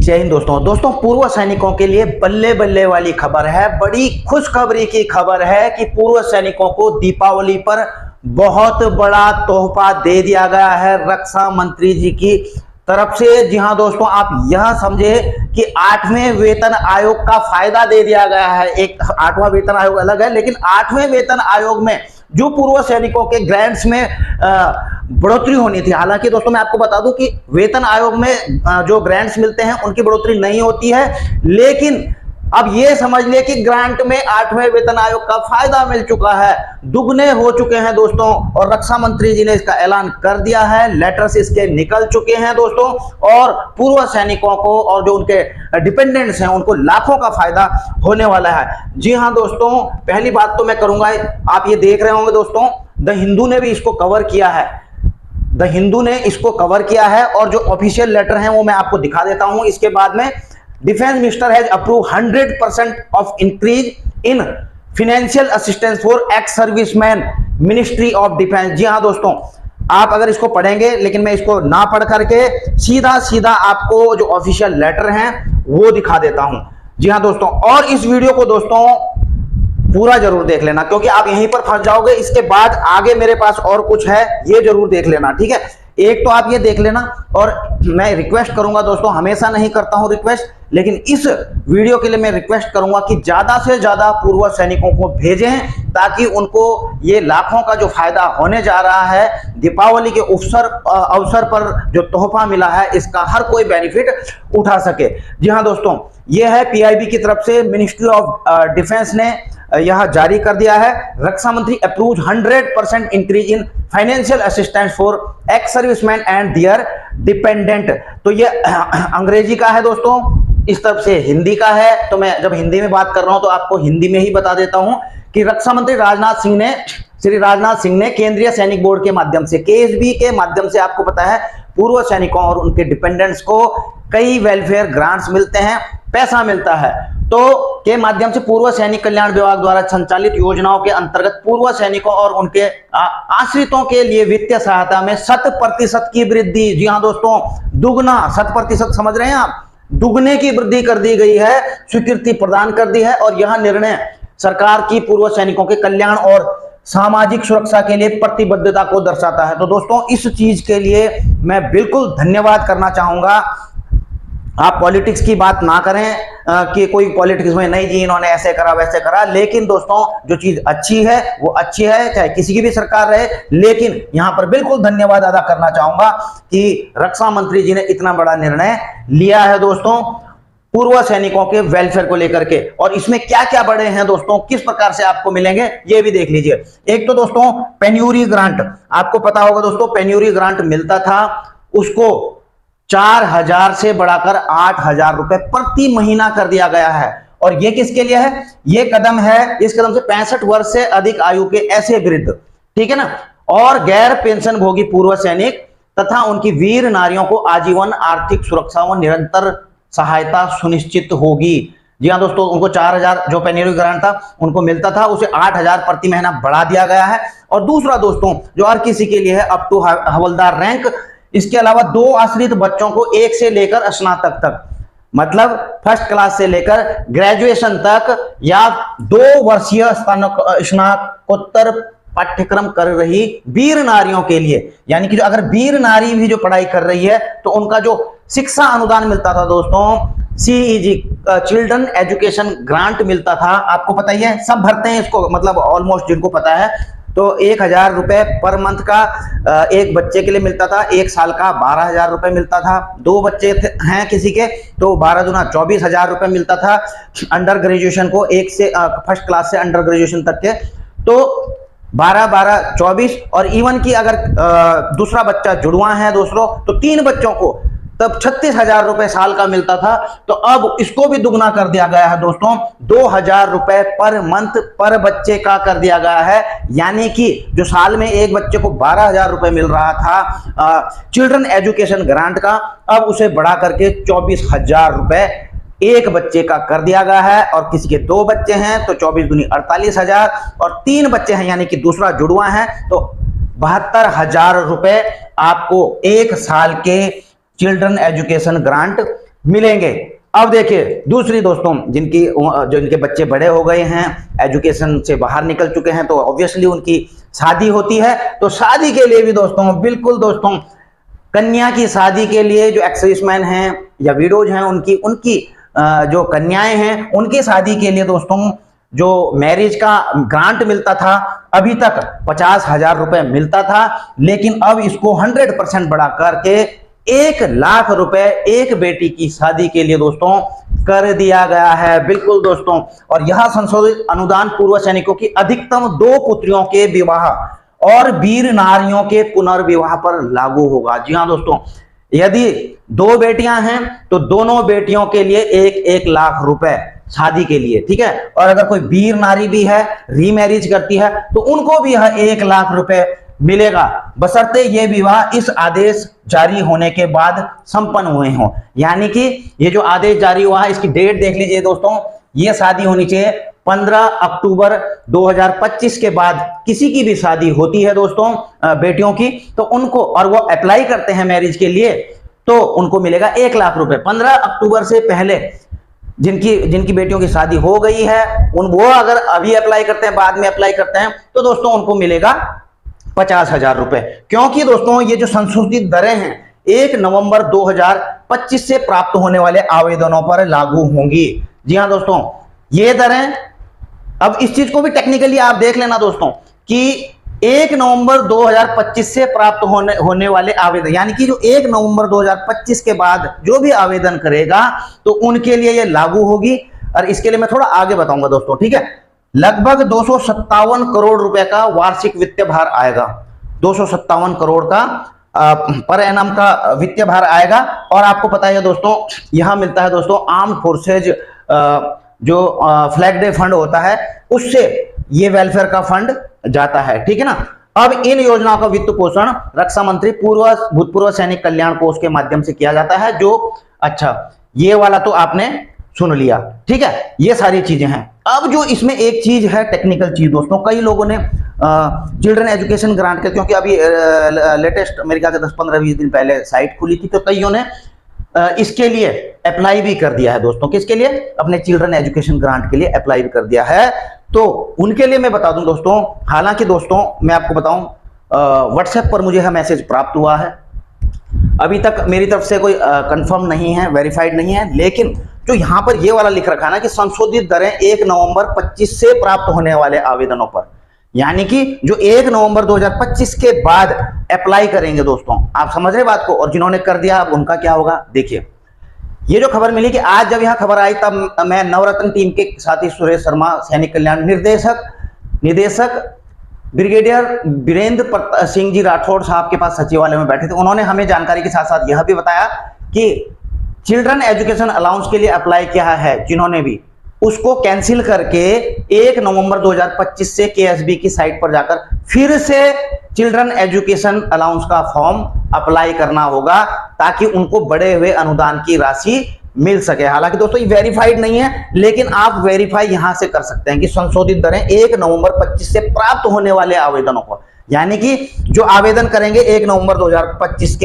जय हिंद दोस्तों पूर्व सैनिकों के लिए बल्ले बल्ले वाली खबर है। बड़ी खुशखबरी की खबर है कि पूर्व सैनिकों को दीपावली पर बहुत बड़ा तोहफा दे दिया गया है रक्षा मंत्री जी की तरफ से। जी हां दोस्तों, आप यह समझे कि 8वें वेतन आयोग का फायदा दे दिया गया है। एक 8वां वेतन आयोग अलग है, लेकिन 8वें वेतन आयोग में जो पूर्व सैनिकों के ग्रांट्स में बढ़ोतरी होनी थी। हालांकि दोस्तों मैं आपको बता दूं कि वेतन आयोग में जो ग्रांट्स मिलते हैं उनकी बढ़ोतरी नहीं होती है, लेकिन अब ये समझ ले कि ग्रांट में 8वें वेतन आयोग का फायदा मिल चुका है, दुगने हो चुके हैं दोस्तों। और रक्षा मंत्री जी ने इसका ऐलान कर दिया है, लेटर्स इसके निकल चुके हैं दोस्तों, और पूर्व सैनिकों को और जो उनके डिपेंडेंट्स हैं उनको लाखों का फायदा होने वाला है। जी हां दोस्तों, पहली बात तो मैं करूंगा, आप ये देख रहे होंगे दोस्तों, द हिंदू ने भी इसको कवर किया है। द हिंदू ने इसको कवर किया है और जो ऑफिशियल लेटर है वो मैं आपको दिखा देता हूं। इसके बाद में defence minister has approve 100% of increase in financial assistance for ex serviceman, ministry of defence. जी हां दोस्तों, आप अगर इसको पढ़ेंगे, लेकिन मैं इसको ना पढ़ करके सीधा सीधा आपको जो ऑफिशियल लेटर हैं वो दिखा देता हूं। जी हां दोस्तों, और इस वीडियो को दोस्तों पूरा जरूर देख लेना, क्योंकि आप यहीं पर फंस जाओगे। इसके बाद आगे मेरे पास और कुछ है, ये जरूर देख लेना, ठीक है। एक तो आप ये देख लेना, और मैं रिक्वेस्ट करूंगा दोस्तों, हमेशा नहीं करता हूं रिक्वेस्ट, लेकिन इस वीडियो के लिए मैं रिक्वेस्ट करूंगा कि ज्यादा से ज्यादा पूर्व सैनिकों को भेजें, ताकि उनको ये लाखों का जो फायदा होने जा रहा है दीपावली के अवसर पर जो तोहफा मिला है, इसका हर कोई बेनिफिट उठा सके। जी हाँ दोस्तों, ये है पीआईबी की तरफ से, मिनिस्ट्री ऑफ डिफेंस ने यह जारी कर दिया है। रक्षा मंत्री approve 100% increase in financial assistance for ex servicemen and their dependent. तो ये अंग्रेजी का है दोस्तों, इस तरफ से हिंदी का है। तो मैं जब हिंदी में बात कर रहा हूं तो आपको हिंदी में ही बता देता हूं कि रक्षा मंत्री श्री राजनाथ सिंह ने केंद्रीय सैनिक बोर्ड के माध्यम से, केएसबी के माध्यम से, आपको पता है पूर्व सैनिकों और उनके डिपेंडेंट्स को कई वेलफेयर ग्रांट्स मिलते हैं, पैसा मिलता है, तो के माध्यम से पूर्व सैनिक कल्याण विभाग द्वारा संचालित योजनाओं के अंतर्गत पूर्व सैनिकों और उनके आश्रितों के लिए वित्तीय सहायता में 100% की वृद्धि। जी हाँ दोस्तों, दुगना, 100% समझ रहे हैं आप, दुगने की वृद्धि कर दी गई है, स्वीकृति प्रदान कर दी है। और यह निर्णय सरकार की पूर्व सैनिकों के कल्याण और सामाजिक सुरक्षा के लिए प्रतिबद्धता को दर्शाता है। तो दोस्तों, इस चीज के लिए मैं बिल्कुल धन्यवाद करना चाहूंगा। आप पॉलिटिक्स की बात ना करें कि कोई पॉलिटिक्स में नहीं जी इन्होंने ऐसे करा वैसे करा, लेकिन दोस्तों जो चीज अच्छी है वो अच्छी है, चाहे किसी की भी सरकार रहे। लेकिन यहां पर बिल्कुल धन्यवाद अदा करना चाहूंगा कि रक्षा मंत्री जी ने इतना बड़ा निर्णय लिया है दोस्तों पूर्व सैनिकों के वेलफेयर को लेकर के। और इसमें क्या क्या बड़े हैं दोस्तों, किस प्रकार से आपको मिलेंगे, ये भी देख लीजिए। एक तो दोस्तों पेन्यूरी ग्रांट, आपको पता होगा दोस्तों, पेन्यूरी ग्रांट मिलता था, उसको 4000 से बढ़ाकर 8000 रुपए प्रति महीना कर दिया गया है। और ये किसके लिए है? ये कदम है, इस कदम से 65 वर्ष से अधिक आयु के ऐसे वृद्ध, ठीक है ना, और गैर पेंशन भोगी पूर्व सैनिक तथा उनकी वीर नारियों को आजीवन आर्थिक सुरक्षा व निरंतर सहायता सुनिश्चित होगी। जी हाँ दोस्तों, उनको 4000 जो पेन्यूरी ग्रांट था उनको मिलता था, उसे 8000 प्रति महीना बढ़ा दिया गया है। और दूसरा दोस्तों जो हर किसी के लिए है, अप टू हवलदार रैंक। इसके अलावा 2 आश्रित बच्चों को 1 से लेकर स्नातक तक, मतलब फर्स्ट क्लास से लेकर ग्रेजुएशन तक, या 2 वर्षीय स्नातकोत्तर पाठ्यक्रम कर रही वीर नारियों के लिए, यानी कि जो अगर वीर नारी भी जो पढ़ाई कर रही है तो उनका जो शिक्षा अनुदान मिलता था दोस्तों, CEG चिल्ड्रन एजुकेशन ग्रांट मिलता था, आपको पता ही है, सब भरते हैं इसको, मतलब ऑलमोस्ट जिनको पता है। तो 1000 रुपए पर मंथ का एक बच्चे के लिए मिलता था, 1 साल का 12000 रुपए मिलता था, 2 बच्चे हैं किसी के तो 12 दूना 24000 रुपए मिलता था। अंडर ग्रेजुएशन को 1 से फर्स्ट क्लास से अंडर ग्रेजुएशन तक के तो 12 12 24, और इवन की अगर दूसरा बच्चा जुड़वा है दोस्तों तो 3 बच्चों को तब 36,000 रुपए साल का मिलता था। तो अब इसको भी दुगना कर दिया गया है दोस्तों, 2000 रुपए पर मंथ पर बच्चे का कर दिया गया है। यानी कि जो साल में एक बच्चे को 12,000 रुपए मिल रहा था चिल्ड्रन एजुकेशन ग्रांट का, अब उसे बढ़ा करके 24,000 रुपए एक बच्चे का कर दिया गया है। और किसी के 2 बच्चे हैं तो 24 दूनी 48,000, और 3 बच्चे हैं यानी कि दूसरा जुड़वा है तो 72,000 रुपए आपको 1 साल के चिल्ड्रन एजुकेशन ग्रांट मिलेंगे। अब देखिए दूसरी दोस्तों, जो इनके बच्चे बड़े हो गए हैं, एजुकेशन से बाहर निकल चुके हैं, तो ऑब्वियसली उनकी शादी होती है। तो शादी के लिए भी दोस्तों, बिल्कुल दोस्तों, कन्या की शादी के लिए जो एक्स-सर्विसमैन हैं या विडोज हैं, उनकी जो कन्याएं हैं, उनकी शादी के लिए दोस्तों जो मैरिज का ग्रांट मिलता था, अभी तक 50,000 रुपए मिलता था, लेकिन अब इसको 100% बढ़ा करके 1,00,000 रुपए एक बेटी की शादी के लिए दोस्तों कर दिया गया है। बिल्कुल दोस्तों, और यह संशोधित अनुदान पूर्व सैनिकों की अधिकतम 2 पुत्रियों के विवाह और वीर नारियों के पुनर्विवाह पर लागू होगा। जी हाँ दोस्तों, यदि 2 बेटियां हैं तो दोनों बेटियों के लिए 1-1 लाख रुपए शादी के लिए, ठीक है। और अगर कोई वीर नारी भी है, रीमैरिज करती है, तो उनको भी यह 1 लाख रुपए मिलेगा, बशर्ते ये विवाह इस आदेश जारी होने के बाद संपन्न हुए हों। यानी कि ये जो आदेश जारी हुआ है, इसकी डेट देख लीजिए दोस्तों, ये शादी होनी चाहिए 15 अक्टूबर 2025 के बाद। किसी की भी शादी होती है दोस्तों बेटियों की, तो उनको, और वो अप्लाई करते हैं मैरिज के लिए, तो उनको मिलेगा 1 लाख रुपए। 15 अक्टूबर से पहले जिनकी बेटियों की शादी हो गई है, वो अगर अभी अप्लाई करते हैं, बाद में अप्लाई करते हैं, तो दोस्तों उनको मिलेगा 50,000 रुपए। क्योंकि दोस्तों ये जो संशोधित दरें हैं 1 नवंबर 2025 से प्राप्त होने वाले आवेदनों पर लागू होंगी। जी हाँ दोस्तों, ये दरें, अब इस चीज को भी टेक्निकली आप देख लेना दोस्तों कि 1 नवंबर 2025 से प्राप्त होने वाले आवेदन, यानी कि जो 1 नवंबर 2025 के बाद जो भी आवेदन करेगा, तो उनके लिए ये लागू होगी। और इसके लिए मैं थोड़ा आगे बताऊंगा दोस्तों, ठीक है। लगभग 257 करोड़ रुपए का वार्षिक वित्तीय भार आएगा। 257 करोड़ का पर एनम का वित्तीय भार आएगा। और आपको पता है दोस्तों, यहां मिलता है दोस्तों आर्म्ड फोर्सेज जो फ्लैग डे फंड होता है, उससे ये वेलफेयर का फंड जाता है, ठीक है ना। अब इन योजनाओं का वित्त पोषण रक्षा मंत्री भूतपूर्व सैनिक कल्याण कोष के माध्यम से किया जाता है। जो, अच्छा, ये वाला तो आपने सुन लिया, ठीक है, ये सारी चीजें हैं। अब जो इसमें एक चीज है, टेक्निकल चीज दोस्तों, कई लोगों ने चिल्ड्रन एजुकेशन ग्रांट के, क्योंकि अभी लेटेस्ट अमेरिका के 10-15-20 दिन पहले साइट खुली थी, तो कईयों ने इसके लिए अप्लाई भी कर दिया है दोस्तों। किसके लिए? अपने चिल्ड्रन एजुकेशन ग्रांट के लिए अप्लाई भी कर दिया है। तो उनके लिए मैं बता दूं दोस्तों, हालांकि दोस्तों मैं आपको बताऊं, व्हाट्सएप पर मुझे यह मैसेज प्राप्त हुआ है, अभी तक मेरी तरफ से कोई कंफर्म नहीं है, वेरीफाइड नहीं है, लेकिन जो यहां पर ये वाला लिख रखा है ना कि संशोधित दरें 1 नवंबर 25 से प्राप्त होने वाले आवेदनों पर, यानी कि जो 1 नवंबर 2025 के बाद अप्लाई करेंगे दोस्तों, आप समझ रहे बात को। और जिन्होंने कर दिया अब उनका क्या होगा, देखिए ये जो खबर मिली कि आज जब यह खबर आई, तब मैं नवरत्न टीम के साथी सुरेश शर्मा, सैनिक कल्याण निदेशक ब्रिगेडियर वीरेंद्र सिंह जी राठौड़ साहब के पास सचिवालय में बैठे थे। उन्होंने हमें जानकारी के साथ साथ यह भी बताया कि चिल्ड्रन एजुकेशन अलाउंस के लिए अप्लाई किया है जिन्होंने भी, उसको कैंसिल करके 1 नवंबर 2025 से केएसबी की साइट पर जाकर फिर से चिल्ड्रन एजुकेशन अलाउंस का फॉर्म अप्लाई करना होगा, ताकि उनको बढ़े हुए अनुदान की राशि मिल सके। हालांकि दोस्तों ये वेरीफाइड नहीं है, लेकिन आप वेरीफाई यहां से कर सकते हैं कि संशोधित दरें 1 नवंबर 25 से प्राप्त होने वाले आवेदनों को, यानी कि जो आवेदन करेंगे 1 नवंबर 2025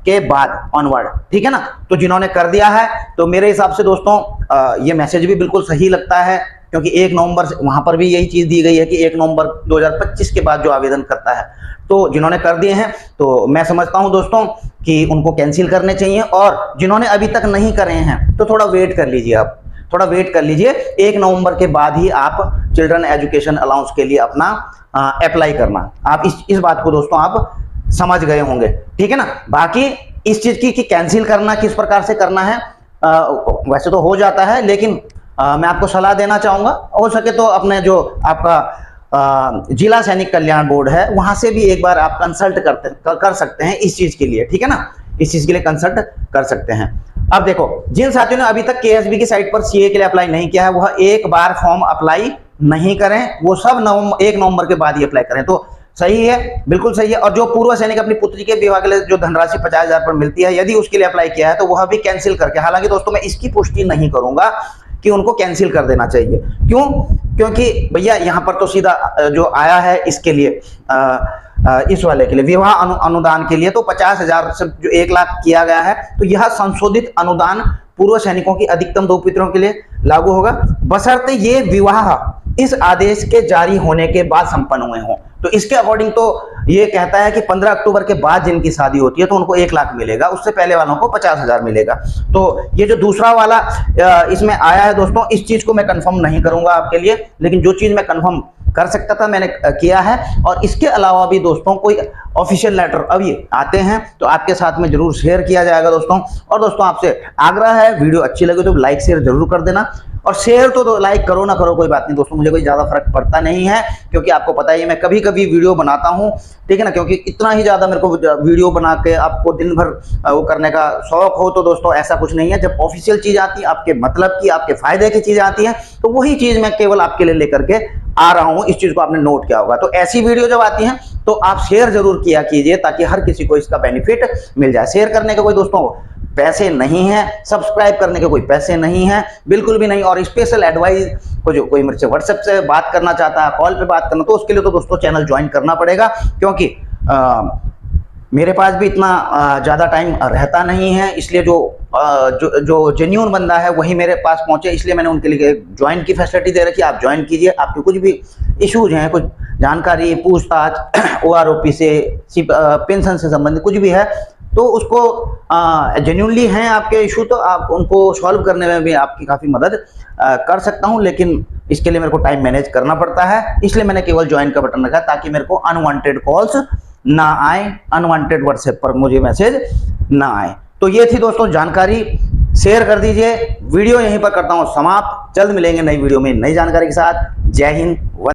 के बाद ऑनवर्ड, ठीक है ना। तो जिन्होंने कर दिया है, तो मेरे हिसाब से दोस्तों ये मैसेज भी बिल्कुल सही लगता है, क्योंकि 1 नवंबर से वहां पर भी यही चीज दी गई है कि 1 नवंबर 2025 के बाद जो आवेदन करता है, तो जिन्होंने कर दिए हैं, तो मैं समझता हूं दोस्तों कि उनको कैंसिल करने चाहिए। और जिन्होंने अभी तक नहीं करे हैं, तो थोड़ा वेट कर लीजिए, आप थोड़ा वेट कर लीजिए। 1 नवंबर के बाद ही आप चिल्ड्रन एजुकेशन अलाउंस के लिए अपना अप्लाई करना। आप इस बात को दोस्तों आप समझ गए होंगे, ठीक है ना। बाकी इस चीज की कि कैंसिल करना किस प्रकार से करना है, वैसे तो हो जाता है, लेकिन मैं आपको सलाह देना चाहूंगा, हो सके तो अपने जो आपका जिला सैनिक कल्याण बोर्ड है, वहां से भी एक बार आप कंसल्ट कर सकते हैं इस चीज के लिए, ठीक है ना। इस चीज के लिए कंसल्ट कर सकते हैं। अब देखो, जिन साथियों ने अभी तक केएसबी की साइट पर सीए के लिए अप्लाई नहीं किया है, वह एक बार फॉर्म अप्लाई नहीं करें, वो सब 1 नवंबर के बाद ही अप्लाई करें, तो सही है, बिल्कुल सही है। और जो पूर्व सैनिक अपनी पुत्री के विवाह के लिए जो धनराशि 50,000 पर मिलती है, यदि उसके लिए अप्लाई किया है, तो वह भी कैंसिल करके, हालांकि दोस्तों मैं इसकी पुष्टि नहीं करूंगा कि उनको कैंसिल कर देना चाहिए। क्यों? क्योंकि भैया यहां पर तो सीधा जो आया है इसके लिए इस वाले के लिए विवाह अनुदान के लिए तो 50,000 से जो 1 लाख किया गया है, तो यह संशोधित अनुदान पूर्व सैनिकों की अधिकतम 2 पुत्रों के लिए लागू होगा, बशर्ते ये विवाह इस आदेश के जारी होने के बाद संपन्न हुए हों। तो इसके अकॉर्डिंग तो ये कहता है कि 15 अक्टूबर के बाद जिनकी शादी होती है तो उनको 1 लाख मिलेगा, उससे पहले वालों को 50,000 मिलेगा। तो ये जो दूसरा वाला इसमें आया है दोस्तों, इस चीज को मैं कंफर्म नहीं करूंगा आपके लिए, लेकिन जो चीज मैं कंफर्म कर सकता था मैंने किया है। और इसके अलावा भी दोस्तों कोई ऑफिशियल लेटर अभी आते हैं तो आपके साथ में जरूर शेयर किया जाएगा दोस्तों। और दोस्तों आपसे आग्रह है, वीडियो अच्छी लगे तो लाइक शेयर जरूर कर देना, और शेयर तो लाइक करो ना करो कोई बात नहीं दोस्तों, मुझे कोई ज़्यादा फर्क पड़ता नहीं है, क्योंकि आपको पता ही है मैं कभी कभी वीडियो बनाता हूँ, ठीक है ना, क्योंकि इतना ही ज़्यादा मेरे को वीडियो बना के आपको दिन भर वो करने का शौक हो तो दोस्तों ऐसा कुछ नहीं है। जब ऑफिशियल चीज़ आती है, आपके मतलब की, आपके फायदे की चीज़ आती है, तो वही चीज़ मैं केवल आपके लिए लेकर के आ रहा हूँ। इस चीज़ को आपने नोट किया होगा। तो ऐसी वीडियो जब आती हैं तो आप शेयर जरूर किया कीजिए, ताकि हर किसी को इसका बेनिफिट मिल जाए। शेयर करने का कोई दोस्तों पैसे नहीं है, सब्सक्राइब करने के कोई पैसे नहीं है, बिल्कुल भी नहीं। और स्पेशल एडवाइस को जो कोई मेरे से व्हाट्सएप से बात करना चाहता है, कॉल पे बात करना, तो उसके लिए तो दोस्तों चैनल ज्वाइन करना पड़ेगा, क्योंकि मेरे पास भी इतना ज़्यादा टाइम रहता नहीं है। इसलिए जो जेन्युइन बंदा है वही मेरे पास पहुंचे, इसलिए मैंने उनके लिए ज्वाइन की फैसिलिटी दे रखी है। आप ज्वाइन कीजिए, आपके कुछ भी इश्यूज हैं, कुछ जानकारी, पूछताछ, OROP से, पेंशन से संबंधित कुछ भी है, तो उसको जेन्युइनली हैं आपके इशू, तो आप उनको सॉल्व करने में भी आपकी काफ़ी मदद कर सकता हूं। लेकिन इसके लिए मेरे को टाइम मैनेज करना पड़ता है, इसलिए मैंने केवल ज्वाइन का बटन रखा, ताकि मेरे को अनवांटेड कॉल्स ना आए, अनवांटेड व्हाट्सएप पर मुझे मैसेज ना आए। तो ये थी दोस्तों जानकारी, शेयर कर दीजिए। वीडियो यहीं पर करता हूँ समाप्त, जल्द मिलेंगे नई वीडियो में नई जानकारी के साथ। जय हिंद।